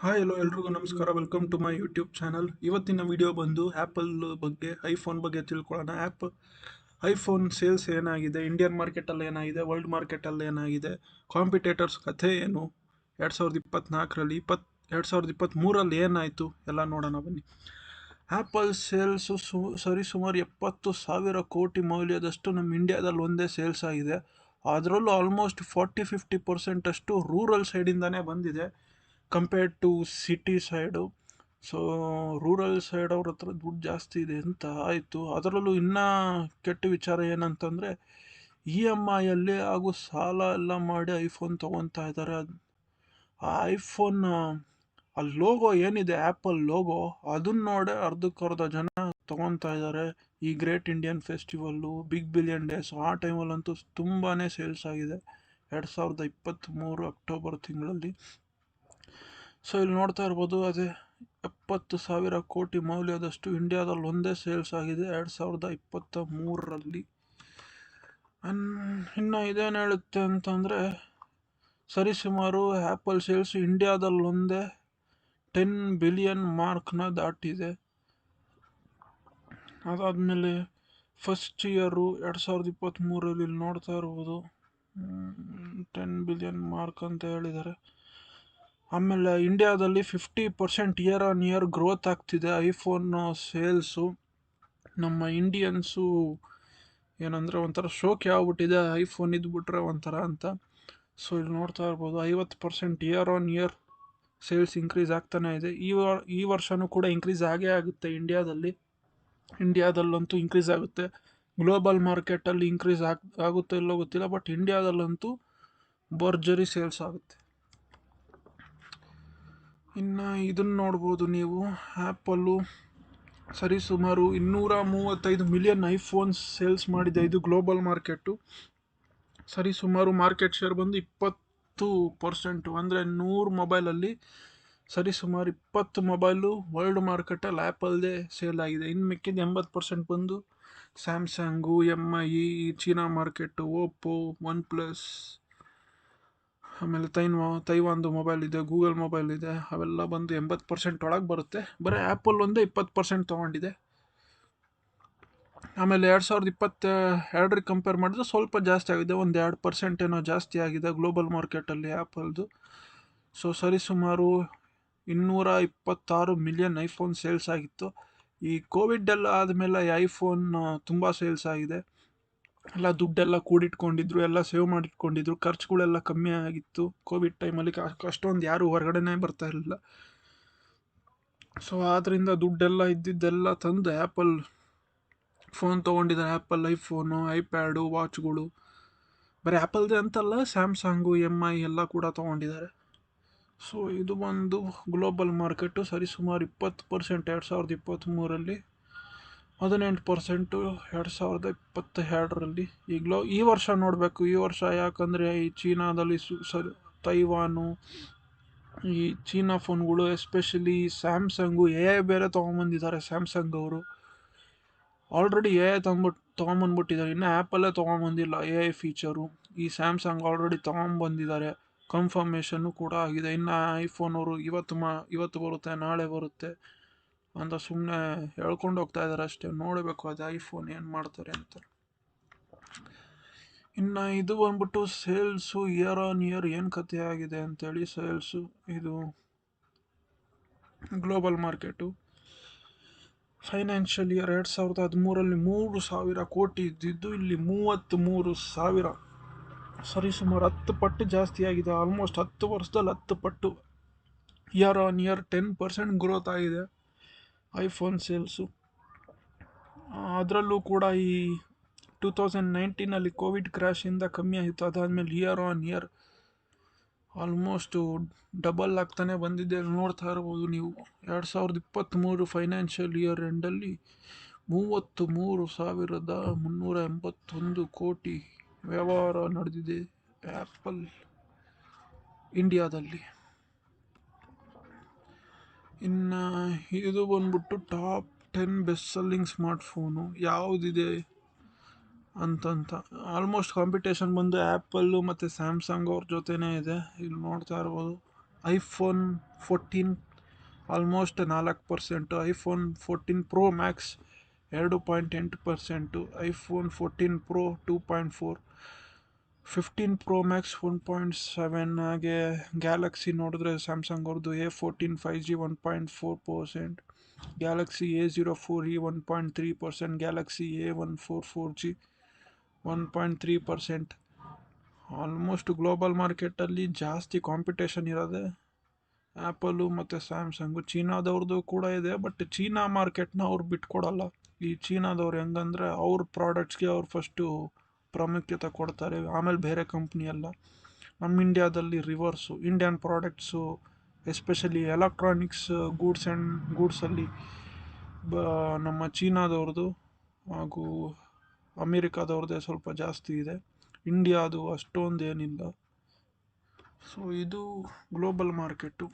Hi hello ಎಲ್ರಿಗೂ ನಮಸ್ಕಾರ. Welcome to my YouTube channel. ಇವತ್ತಿನ ವಿಡಿಯೋ ಬಂದು ಆ್ಯಪಲ್ ಬಗ್ಗೆ, ಐಫೋನ್ ಬಗ್ಗೆ ತಿಳ್ಕೊಳ್ಳೋಣ. ಐಫೋನ್ ಸೇಲ್ಸ್ ಏನಾಗಿದೆ, ಇಂಡಿಯನ್ ಮಾರ್ಕೆಟಲ್ಲಿ ಏನಾಗಿದೆ, ವರ್ಲ್ಡ್ ಮಾರ್ಕೆಟಲ್ಲಿ ಏನಾಗಿದೆ, ಕಾಂಪಿಟೇಟರ್ಸ್ ಕಥೆ ಏನು, 2024ರಲ್ಲಿ 2023ರಲ್ಲಿ ಏನಾಯಿತು ಎಲ್ಲ ನೋಡೋಣ ಬನ್ನಿ. ಆ್ಯಪಲ್ ಸೇಲ್ಸು ಸರಿಸುಮಾರು 70,000 ಕೋಟಿ ಮೌಲ್ಯದಷ್ಟು ನಮ್ಮ ಇಂಡಿಯಾದಲ್ಲಿ ಒಂದೇ ಸೇಲ್ಸ್ ಆಗಿದೆ. ಅದರಲ್ಲೂ ಆಲ್ಮೋಸ್ಟ್ 40-50% ಅಷ್ಟು ರೂರಲ್ ಸೈಡಿಂದನೇ ಬಂದಿದೆ compared to city side. So rural side ಅವ್ರ ಹತ್ರ ದುಡ್ಡು ಜಾಸ್ತಿ ಇದೆ ಅಂತ ಆಯಿತು. ಅದರಲ್ಲೂ ಇನ್ನೂ ಕೆಟ್ಟ ವಿಚಾರ ಏನಂತಂದರೆ EMIಯಲ್ಲಿ ಹಾಗೂ ಸಾಲ ಎಲ್ಲ ಮಾಡಿ ಐಫೋನ್ ತೊಗೊತಾ ಇದ್ದಾರೆ. ಆ ಐಫೋನ್ ಆ ಲೋಗೋ ಏನಿದೆ, ಆ್ಯಪಲ್ ಲೋಗೋ, ಅದನ್ನ ನೋಡೇ ಅರ್ಧಕ್ಕರ್ಧ ಜನ ತೊಗೊತಾ ಇದ್ದಾರೆ. ಈ Great Indian Festival, Big Billion Days, ಆ ಟೈಮಲ್ಲಂತೂ ತುಂಬಾ ಸೇಲ್ಸ್ ಆಗಿದೆ 2023 ಅಕ್ಟೋಬರ್ ತಿಂಗಳಲ್ಲಿ. ಸೊ ಇಲ್ಲಿ ನೋಡ್ತಾ ಇರ್ಬೋದು, ಅದೇ 70,000 ಕೋಟಿ ಮೌಲ್ಯದಷ್ಟು ಇಂಡಿಯಾದಲ್ಲಿ ಒಂದೇ ಸೇಲ್ಸ್ ಆಗಿದೆ 2023ರಲ್ಲಿ. ಇನ್ನು ಇದೇನು ಹೇಳುತ್ತೆ ಅಂತಂದರೆ, ಸರಿಸುಮಾರು ಆ್ಯಪಲ್ ಸೇಲ್ಸ್ ಇಂಡಿಯಾದಲ್ಲಿ ಒಂದೇ 10 ಬಿಲಿಯನ್ ಮಾರ್ಕ್ನ ದಾಟಿದೆ. ಅದಾದಮೇಲೆ ಫಸ್ಟ್ ಇಯರು 2023ರಲ್ಲಿ ಇಲ್ಲಿ ನೋಡ್ತಾ ಇರ್ಬೋದು 10 ಬಿಲಿಯನ್ ಮಾರ್ಕ್ ಅಂತ ಹೇಳಿದ್ದಾರೆ. ಆಮೇಲೆ ಇಂಡಿಯಾದಲ್ಲಿ 50% ಇಯರ್ ಆನ್ ಇಯರ್ ಗ್ರೋತ್ ಆಗ್ತಿದೆ ಐಫೋನ್ ಸೇಲ್ಸು. ನಮ್ಮ ಇಂಡಿಯನ್ಸು ಏನಂದರೆ ಒಂಥರ ಶೋಕಿ ಆಗ್ಬಿಟ್ಟಿದೆ ಐಫೋನ್ ಇದ್ಬಿಟ್ರೆ ಒಂಥರ ಅಂತ. ಸೊ ಇಲ್ಲಿ ನೋಡ್ತಾ ಇರ್ಬೋದು 50% year on year sales increase ಆಗ್ತಾನೆ ಇದೆ. ಈ ವರ್ಷವೂ ಕೂಡ ಇನ್ಕ್ರೀಸ್ ಆಗೇ ಆಗುತ್ತೆ. ಇಂಡಿಯಾದಲ್ಲಂತೂ ಇನ್ಕ್ರೀಸ್ ಆಗುತ್ತೆ. ಗ್ಲೋಬಲ್ ಮಾರ್ಕೆಟಲ್ಲಿ ಇನ್ಕ್ರೀಸ್ ಆಗುತ್ತೋ ಇಲ್ಲೋ ಗೊತ್ತಿಲ್ಲ, ಬಟ್ ಇಂಡಿಯಾದಲ್ಲಂತೂ ಭರ್ಜರಿ ಸೇಲ್ಸ್ ಆಗುತ್ತೆ. ಇನ್ನು ಇದನ್ನು ನೋಡ್ಬೋದು ನೀವು, ಆ್ಯಪಲ್ಲು ಸರಿಸುಮಾರು 235 ಮಿಲಿಯನ್ ಐಫೋನ್ಸ್ ಸೇಲ್ಸ್ ಮಾಡಿದೆ. ಇದು ಗ್ಲೋಬಲ್ ಮಾರ್ಕೆಟು. ಸರಿಸುಮಾರು ಮಾರ್ಕೆಟ್ ಶೇರ್ ಬಂದು 20%. ಅಂದರೆ 100 ಮೊಬೈಲಲ್ಲಿ ಸರಿಸುಮಾರು 20 ಮೊಬೈಲು ವರ್ಲ್ಡ್ ಮಾರ್ಕೆಟಲ್ಲಿ ಆ್ಯಪಲ್ದೇ ಸೇಲ್ ಆಗಿದೆ. ಇನ್ನು ಮಿಕ್ಕಿದ 80% ಬಂದು Samsung, MI, China market, Oppo, one plus, ಆಮೇಲೆ ತೈವಾನ್ದು ಮೊಬೈಲ್ ಇದೆ, ಗೂಗಲ್ ಮೊಬೈಲ್ ಇದೆ, ಅವೆಲ್ಲ ಬಂದು 80% ಒಳಗೆ ಬರುತ್ತೆ. ಬರೀ ಆ್ಯಪಲ್ ಒಂದೇ 20% ತೊಗೊಂಡಿದೆ. ಆಮೇಲೆ 2022ರಿಗೆ ಕಂಪೇರ್ ಮಾಡಿದ್ರೆ ಸ್ವಲ್ಪ ಜಾಸ್ತಿ ಆಗಿದೆ, ಒಂದು 2% ಏನೋ ಜಾಸ್ತಿ ಆಗಿದೆ ಗ್ಲೋಬಲ್ ಮಾರ್ಕೆಟಲ್ಲಿ ಆ್ಯಪಲ್ದು. ಸೊ ಸರಿಸುಮಾರು 226 ಮಿಲಿಯನ್ ಐಫೋನ್ ಸೇಲ್ಸ್ ಆಗಿತ್ತು. ಈ ಕೋವಿಡ್ ಎಲ್ಲ ಆದಮೇಲೆ ಐಫೋನ್ ತುಂಬ ಸೇಲ್ಸ್ ಆಗಿದೆ. ಎಲ್ಲ ದುಡ್ಡೆಲ್ಲ ಕೂಡಿಟ್ಕೊಂಡಿದ್ರು, ಎಲ್ಲ ಸೇವ್ ಮಾಡಿಟ್ಕೊಂಡಿದ್ರು, ಖರ್ಚುಗಳೆಲ್ಲ ಕಮ್ಮಿ ಆಗಿತ್ತು. ಕೋವಿಡ್ ಟೈಮಲ್ಲಿ ಅಷ್ಟೊಂದು ಯಾರು ಹೊರಗಡೆನೇ ಬರ್ತಾ ಇರಲಿಲ್ಲ. ಸೊ ಆದ್ದರಿಂದ ದುಡ್ಡೆಲ್ಲ ಇದ್ದಿದ್ದೆಲ್ಲ ತಂದು ಆ್ಯಪಲ್ ಫೋನ್ ತೊಗೊಂಡಿದ್ದಾರೆ. ಆ್ಯಪಲ್ ಐಫೋನು, ಐಪ್ಯಾಡು, ವಾಚ್ಗಳು, ಬರೀ ಆ್ಯಪಲ್ದೇ ಅಂತಲ್ಲ, ಸ್ಯಾಮ್ಸಂಗು, MI ಎಲ್ಲ ಕೂಡ ತೊಗೊಂಡಿದ್ದಾರೆ. ಸೊ ಇದು ಒಂದು ಗ್ಲೋಬಲ್ ಮಾರ್ಕೆಟು. ಸರಿಸುಮಾರು 20% 2023ರಲ್ಲಿ, 18% 2022ರಲ್ಲಿ. ಈ ವರ್ಷ ನೋಡಬೇಕು, ಈ ವರ್ಷ ಯಾಕಂದರೆ ಈ ಚೀನಾದಲ್ಲಿ ತೈವಾನು, ಈ ಚೀನಾ ಫೋನ್ಗಳು, ಎಸ್ಪೆಷಲಿ ಸ್ಯಾಮ್ಸಂಗು AI ಬೇರೆ ತೊಗೊಂಬಂದಿದ್ದಾರೆ. ಸ್ಯಾಮ್ಸಂಗ್ ಅವರು ಆಲ್ರೆಡಿ AI ತೊಗೊಂಬಂದ್ಬಿಟ್ಟಿದ್ದಾರೆ. ಇನ್ನು ಆ್ಯಪಲ್ಲೇ ತೊಗೊಂಬಂದಿಲ್ಲ AI ಫೀಚರು. ಈ ಸ್ಯಾಮ್ಸಂಗ್ ಆಲ್ರೆಡಿ ತೊಗೊಂಬಂದಿದ್ದಾರೆ, ಕನ್ಫರ್ಮೇಷನ್ನು ಕೂಡ ಆಗಿದೆ. ಇನ್ನು ಐಫೋನ್ ಅವರು ಇವತ್ತು ಬರುತ್ತೆ, ನಾಳೆ ಬರುತ್ತೆ ಅಂತ ಸುಮ್ಮನೆ ಹೇಳ್ಕೊಂಡು ಹೋಗ್ತಾ ಇದ್ದಾರೆ ಅಷ್ಟೇ. ನೋಡಬೇಕು ಅದು ಐಫೋನ್ ಏನು ಮಾಡ್ತಾರೆ ಅಂತ. ಇನ್ನು ಇದು ಬಂದ್ಬಿಟ್ಟು ಸೇಲ್ಸು ಇಯರ್ ಆನ್ ಇಯರ್ ಏನು ಕಥೆ ಆಗಿದೆ ಅಂತೇಳಿ. ಸೇಲ್ಸು ಇದು ಗ್ಲೋಬಲ್ ಮಾರ್ಕೆಟು. ಫೈನಾನ್ಷಿಯಲ್ ಇಯರ್ 2013ರಲ್ಲಿ 3,000 ಕೋಟಿ ಇದ್ದಿದ್ದು ಇಲ್ಲಿ 33,000, ಸರಿಸುಮಾರು 10 ಪಟ್ಟು ಜಾಸ್ತಿ ಆಗಿದೆ. ಆಲ್ಮೋಸ್ಟ್ 10 ವರ್ಷದಲ್ಲಿ 10 ಪಟ್ಟು ಇಯರ್ ಆನ್ ಇಯರ್ 10% ಗ್ರೋತ್ ಆಗಿದೆ ಐಫೋನ್ ಸೇಲ್ಸು. ಅದರಲ್ಲೂ ಕೂಡ ಈ 2019ನಲ್ಲಿ ಕೋವಿಡ್ ಕ್ರ್ಯಾಶಿಂದ ಕಮ್ಮಿ ಆಯಿತು. ಅದಾದಮೇಲೆ year on year almost double ಆಗ್ತಾನೆ ಬಂದಿದೆ. ನೋಡ್ತಾ ಇರ್ಬೋದು ನೀವು, 2023 ಫೈನಾನ್ಷಿಯಲ್ ಇಯರ್ ಎಂಡಲ್ಲಿ 33,381 ಕೋಟಿ ವ್ಯವಹಾರ ನಡೆದಿದೆ ಆ್ಯಪಲ್ ಇಂಡಿಯಾದಲ್ಲಿ. ಇನ್ನು ಇದು ಬಂದ್ಬಿಟ್ಟು ಟಾಪ್ 10 ಬೆಸ್ಟ್ ಸೆಲ್ಲಿಂಗ್ ಸ್ಮಾರ್ಟ್ಫೋನು ಯಾವುದಿದೆ ಅಂತಂತ. ಆಲ್ಮೋಸ್ಟ್ ಕಾಂಪಿಟೇಷನ್ ಬಂದು ಆ್ಯಪಲ್ಲು ಮತ್ತು ಸ್ಯಾಮ್ಸಂಗ್ ಅವ್ರ ಜೊತೆನೇ ಇದೆ. ಇಲ್ಲಿ ನೋಡ್ತಾ ಇರ್ಬೋದು iPhone 14 almost 4%, iPhone 14 pro Max 2.8%, iPhone 14 pro 2.4, 15 pro Max 1.7. ಹಾಗೆ ಗ್ಯಾಲಕ್ಸಿ ನೋಡಿದ್ರೆ ಸ್ಯಾಮ್ಸಂಗ್ ಅವ್ರದ್ದು A14 5G 1.4%, Galaxy A04e 1.3%, Galaxy A14 4G 1.3%. Almost global ಮಾರ್ಕೆಟಲ್ಲಿ ಜಾಸ್ತಿ ಕಾಂಪಿಟೇಷನ್ ಇರೋದೆ ಆ್ಯಪಲು ಮತ್ತು ಸ್ಯಾಮ್ಸಂಗು. ಚೀನಾದವ್ರದ್ದು ಕೂಡ ಇದೆ, ಬಟ್ ಚೀನಾ ಮಾರ್ಕೆಟ್ನ ಅವ್ರು ಬಿಟ್ಕೊಡಲ್ಲ. ಈ ಚೀನಾದವ್ರು ಹೆಂಗಂದರೆ ಅವ್ರ ಪ್ರಾಡಕ್ಟ್ಸ್ಗೆ ಅವ್ರು ಫಸ್ಟು ಪ್ರಾಮುಖ್ಯತೆ ಕೊಡ್ತಾರೆ, ಆಮೇಲೆ ಬೇರೆ ಕಂಪ್ನಿ ಎಲ್ಲ. ನಮ್ಮ ಇಂಡಿಯಾದಲ್ಲಿ reverse, Indian products especially electronics ಗೂಡ್ಸಲ್ಲಿ ನಮ್ಮ ಚೀನಾದವ್ರದ್ದು ಹಾಗೂ ಅಮೇರಿಕಾದವ್ರದ್ದೇ ಸ್ವಲ್ಪ ಜಾಸ್ತಿ ಇದೆ, ಇಂಡಿಯಾದು ಅಷ್ಟೊಂದು ಏನಿಲ್ಲ. ಸೊ ಇದು ಗ್ಲೋಬಲ್ ಮಾರ್ಕೆಟು.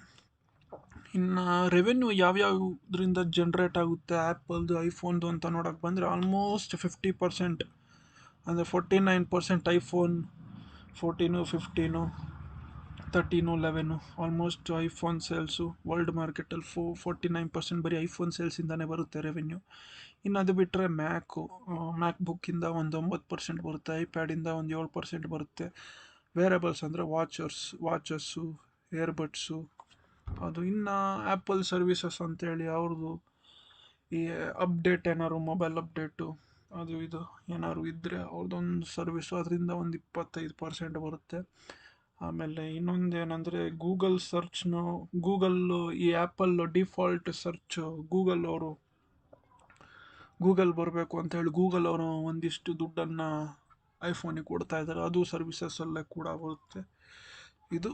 ಇನ್ನು ರೆವೆನ್ಯೂ ಯಾವ್ಯಾವುದರಿಂದ ಜನ್ರೇಟ್ ಆಗುತ್ತೆ ಆ್ಯಪಲ್ದು ಐಫೋನ್ದು ಅಂತ ನೋಡೋಕೆ ಬಂದರೆ ಆಲ್ಮೋಸ್ಟ್ 50%, ಅಂದರೆ 49% iPhone 14, 15, 13, 11 almost iPhone sales. World ಮಾರ್ಕೆಟಲ್ಲಿ 49% ಬರೀ ಐಫೋನ್ ಸೇಲ್ಸಿಂದನೇ ಬರುತ್ತೆ ರೆವೆನ್ಯೂ. ಇನ್ನು ಅದು ಬಿಟ್ಟರೆ ಮ್ಯಾಕ್ ಬುಕ್ಕಿಂದ ಒಂದು 9% ಬರುತ್ತೆ, ಐಪ್ಯಾಡಿಂದ ಒಂದು 7% ಬರುತ್ತೆ. ವೇರಬಲ್ಸ್ ಅಂದರೆ ವಾಚಸ್ಸು, ಏರ್ಬಡ್ಸು ಅದು. ಇನ್ನು ಆ್ಯಪಲ್ ಸರ್ವಿಸಸ್ ಅಂತೇಳಿ ಅವ್ರದ್ದು ಈ ಅಪ್ಡೇಟ್ ಏನಾದ್ರು ಮೊಬೈಲ್ ಅಪ್ಡೇಟು ಅದು ಇದು ಏನಾದ್ರು ಇದ್ದರೆ ಅವ್ರದ್ದೊಂದು ಸರ್ವಿಸು, ಅದರಿಂದ ಒಂದು 25% ಬರುತ್ತೆ. ಆಮೇಲೆ ಇನ್ನೊಂದು ಏನಂದರೆ ಗೂಗಲ್ ಈ ಆ್ಯಪಲ್ ಡಿಫಾಲ್ಟ್ ಸರ್ಚ್ ಗೂಗಲ್ ಬರಬೇಕು ಅಂತ ಹೇಳಿ ಗೂಗಲ್ ಅವರು ಒಂದಿಷ್ಟು ದುಡ್ಡನ್ನು ಐಫೋನಿಗೆ ಕೊಡ್ತಾ ಇದ್ದಾರೆ, ಅದು ಸರ್ವಿಸಸ್ಸಲ್ಲೇ ಕೂಡ ಬರುತ್ತೆ. ಇದು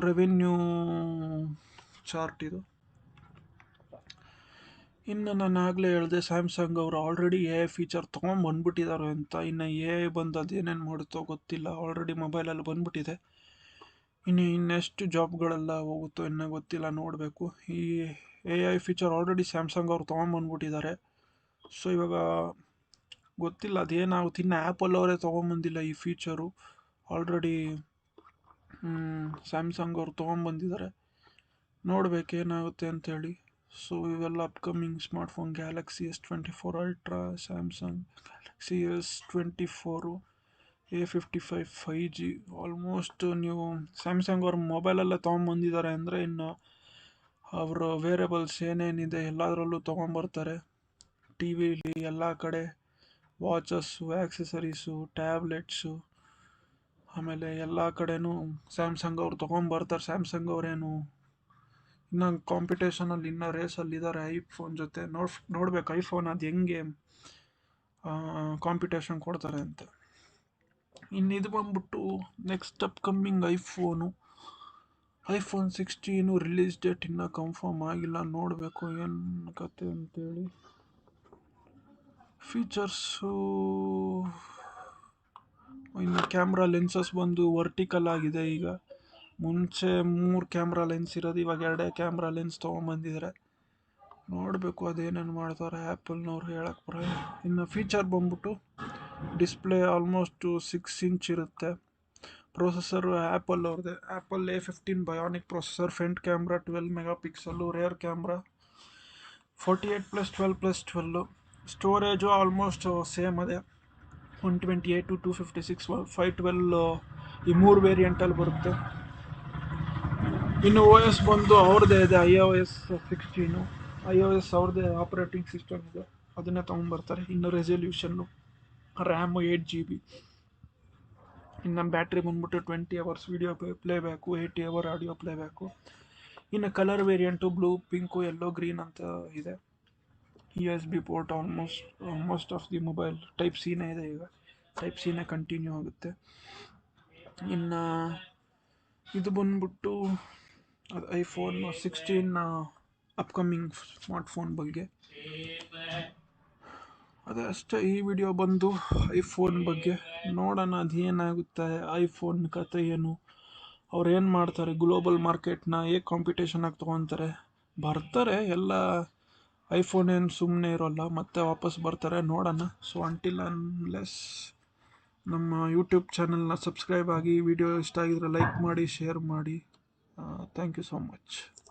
ರೆವೆನ್ಯೂ ಚಾರ್ಟ್ ಇದು. ಇನ್ನು ನಾನು ಆಗಲೇ ಹೇಳಿದೆ ಸ್ಯಾಮ್ಸಂಗ್ ಅವರು ಆಲ್ರೆಡಿ AI ಫೀಚರ್ ತೊಗೊಂಡ್ಬಂದ್ಬಿಟ್ಟಿದ್ದಾರೆ ಅಂತ. ಇನ್ನು AI ಬಂದು ಅದೇನೇನು ಮಾಡುತ್ತೋ ಗೊತ್ತಿಲ್ಲ, ಆಲ್ರೆಡಿ ಮೊಬೈಲಲ್ಲಿ ಬಂದ್ಬಿಟ್ಟಿದೆ. ಇನ್ನೆಷ್ಟು ಜಾಬ್ಗಳೆಲ್ಲ ಹೋಗುತ್ತೋ ಇನ್ನೂ ಗೊತ್ತಿಲ್ಲ, ನೋಡಬೇಕು. ಈ AI ಫೀಚರ್ ಆಲ್ರೆಡಿ ಸ್ಯಾಮ್ಸಂಗ್ ಅವರು ತೊಗೊಂಡ್ಬಂದ್ಬಿಟ್ಟಿದ್ದಾರೆ. ಸೊ ಇವಾಗ ಗೊತ್ತಿಲ್ಲ ಅದೇನಾಗುತ್ತೆ. ಇನ್ನು ಆ್ಯಪಲ್ ಅವರೇ ತೊಗೊಂಬಂದಿಲ್ಲ ಈ ಫೀಚರು, ಆಲ್ರೆಡಿ ಸ್ಯಾಮ್ಸಂಗ್ ಅವರು ತೊಗೊಂಬಂದಿದ್ದಾರೆ, ನೋಡಬೇಕೇನಾಗುತ್ತೆ ಅಂಥೇಳಿ. ಸೊ ಇವೆಲ್ಲ upcoming smartphone: Galaxy S24 ultra, Samsung Galaxy S24, A55 5G. Almost ನೀವು ಸ್ಯಾಮ್ಸಂಗ್ ಅವ್ರ ಮೊಬೈಲಲ್ಲೇ ತೊಗೊಂಬಂದಿದ್ದಾರೆ ಅಂದರೆ ಇನ್ನು ಅವರು ವೇರೇಬಲ್ಸ್ ಏನೇನಿದೆ ಎಲ್ಲದರಲ್ಲೂ ತೊಗೊಂಬರ್ತಾರೆ. ಟಿ ವಿಲಿ ಎಲ್ಲ ಕಡೆ ವಾಚಸ್ಸು, ಆ್ಯಕ್ಸೆಸರೀಸು, ಟ್ಯಾಬ್ಲೆಟ್ಸು, ಆಮೇಲೆ ಎಲ್ಲ ಕಡೆನೂ ಸ್ಯಾಮ್ಸಂಗ್ ಅವ್ರು ತೊಗೊಂಬರ್ತಾರೆ. ಸ್ಯಾಮ್ಸಂಗ್ ಅವರೇನು ಇನ್ನು ಕಾಂಪಿಟೇಷನಲ್ಲಿ ಇನ್ನೂ ರೇಸಲ್ಲಿದ್ದಾರೆ ಐಫೋನ್ ಜೊತೆ. ನೋಡ್ಬೇಕು ಐಫೋನ್ ಅದು ಹೆಂಗೆ ಕಾಂಪಿಟೇಷನ್ ಕೊಡ್ತಾರೆ ಅಂತ. ಇನ್ನು ಇದು ಬಂದ್ಬಿಟ್ಟು next upcoming iPhone 16 release date ಇನ್ನೂ ಕನ್ಫರ್ಮ್ ಆಗಿಲ್ಲ, ನೋಡಬೇಕು ಏನು ಕತೆ ಅಂತೇಳಿ. ಫೀಚರ್ಸು ಇನ್ನು ಕ್ಯಾಮ್ರಾ ಲೆನ್ಸಸ್ ಬಂದು ವರ್ಟಿಕಲ್ ಆಗಿದೆ ಈಗ. ಮುಂಚೆ 3 ಕ್ಯಾಮ್ರಾ ಲೆನ್ಸ್ ಇರೋದು ಇವಾಗ 2 ಕ್ಯಾಮ್ರಾ ಲೆನ್ಸ್ ತೊಗೊಂಬಂದಿದ್ದಾರೆ, ನೋಡಬೇಕು ಅದೇನೇನು ಮಾಡ್ತಾರೆ ಆ್ಯಪಲ್ನವ್ರು, ಹೇಳಕ್ಕೆ ಬರೋಲ್ಲ. ಇನ್ನು ಫೀಚರ್ ಬಂದ್ಬಿಟ್ಟು ಡಿಸ್ಪ್ಲೇ ಆಲ್ಮೋಸ್ಟು 6 ಇಂಚ್ ಇರುತ್ತೆ. ಪ್ರೊಸೆಸರು ಆ್ಯಪಲ್ ಅವ್ರದ್ದೇ, Apple A15 bionic processor. Front camera 12 megapixel, rear camera 48+12+12. Storage almost same ಅದೇ, 128 to 256, 512 ಈ 3 ವೇರಿಯಂಟಲ್ಲಿ ಬರುತ್ತೆ. ಇನ್ನು OS ಬಂದು ಅವ್ರದ್ದೇ ಇದೆ, iOS 16. iOS ಅವ್ರದ್ದೇ ಆಪ್ರೇಟಿಂಗ್ ಸಿಸ್ಟಮ್ ಇದೆ, ಅದನ್ನೇ ತೊಗೊಂಬರ್ತಾರೆ. ಇನ್ನು ರೆಸಲ್ಯೂಷನ್ನು, ರ್ಯಾಮು 8GB. ಇನ್ನು ಬ್ಯಾಟ್ರಿ ಬಂದ್ಬಿಟ್ಟು 20 hours video playback, 80 hour audio playback. ಇನ್ನು colour variant blue, pink, yellow, green ಅಂತ ಇದೆ. USB port almost of the mobile type ಸಿನೇ ಇದೆ, ಈಗ ಟೈಪ್ ಸಿನೇ ಕಂಟಿನ್ಯೂ ಆಗುತ್ತೆ. ಇನ್ನು ಇದು ಬಂದ್ಬಿಟ್ಟು ಐಫೋನ್ 16 ಅಪ್ಕಮಿಂಗ್ ಸ್ಮಾರ್ಟ್ಫೋನ್ ಬಗ್ಗೆ. ಅದೇ ಅಷ್ಟೇ ಈ ವಿಡಿಯೋ ಬಂದು ಐಫೋನ್ ಬಗ್ಗೆ. ನೋಡೋಣ ಅದೇನಾಗುತ್ತೆ, ಐಫೋನ್ ಕತೆ ಏನು, ಅವ್ರು ಏನು ಮಾಡ್ತಾರೆ, ಗ್ಲೋಬಲ್ ಮಾರ್ಕೆಟ್ನ ಹೇಗೆ ಕಾಂಪಿಟೇಷನಾಗಿ ತೊಗೊತಾರೆ. ಬರ್ತಾರೆ ಎಲ್ಲ, ಐಫೋನ್ ಏನು ಸುಮ್ಮನೆ ಇರೋಲ್ಲ, ಮತ್ತೆ ವಾಪಸ್ ಬರ್ತಾರೆ, ನೋಡೋಣ. ಸೊ ಅಂಟಿಲ್ ಅನ್ಲೆಸ್ ನಮ್ಮ ಯೂಟ್ಯೂಬ್ ಚಾನಲ್ನ ಸಬ್ಸ್ಕ್ರೈಬ್ ಆಗಿ, ವಿಡಿಯೋ ಇಷ್ಟ ಆಗಿದ್ರೆ ಲೈಕ್ ಮಾಡಿ, ಶೇರ್ ಮಾಡಿ. Thank you so much.